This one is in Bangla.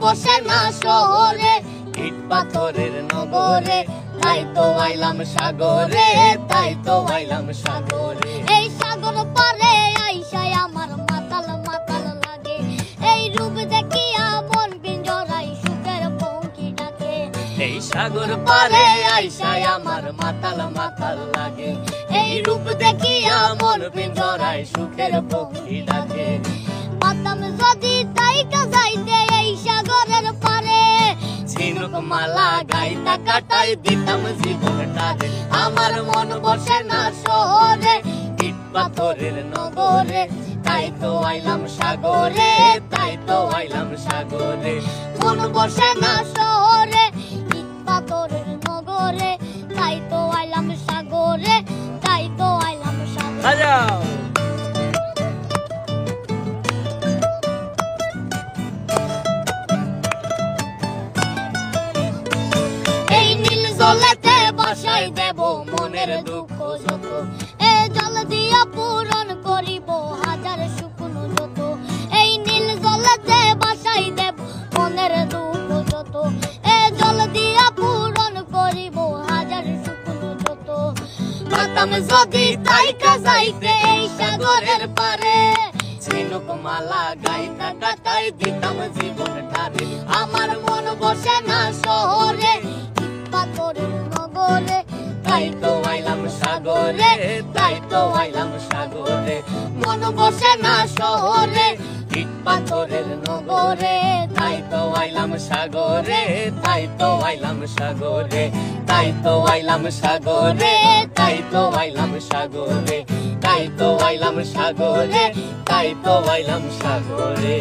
বসে না শহরে, ইট পাথরের নগরে, তাই তো আইলাম সাগরে, তাই তো আইলাম সাগরে। এই সাগর পারে আইসায় আমার মাতাল মাতাল লাগে, এই রূপ দেখিয়া মন পিঞ্জরায় সুখের পঙ্খী ডাকে। এই সাগর পারে আইসায় আমার মাতাল মাতাল লাগে, এই রূপ দেখিয়া মন পিঞ্জরায় সুখের পক্ষী ডাকে। পাতাম যদি তাইকা যাইতে এই সাগরের পারে, ঝিনুক মালা গাইতা কাটাই দিতাম জীবনটারে। আমার মন বসে না শহরে, ইট পাথরের নগরে, তাই তো আইলাম সাগরে, তাই তো আইলাম সাগরে। মন বসে না শহরে, ইট পাথরের নগরে, তাই তো আইলাম সাগরে, তাই তো আইলাম সাগরে। এই নীল জলেতে বাসাই দেব মনের দুঃখ যত, এ জল দিয়া পূরণ করিব হাজার শুকনো যত। এই নীল জলেতে বাসাই দেব মনের দুঃখ যত, এ জল দিয়া পূরণ করিব হাজার শুকনো যত। পাতাম যদি তাইকা যাইতে এই সাগরের পারে, ঝিনুক মালা গাইতা কাটাই দিতাম জীবনটারে। আমার মন বসে না শহরে, পাথরের নগরে, তাই তো আইলাম সাগরে, তাই তো আইলাম সাগরে। মন বসে না শহরে, ইট পাথরের নগরে, তাই তো আইলাম সাগরে, তাই তো আইলাম সাগরে, তাই তো আইলাম সাগরে, তাই তো আইলাম সাগরে, তাই তো আইলাম সাগরে, তাই তো আইলাম সাগরে।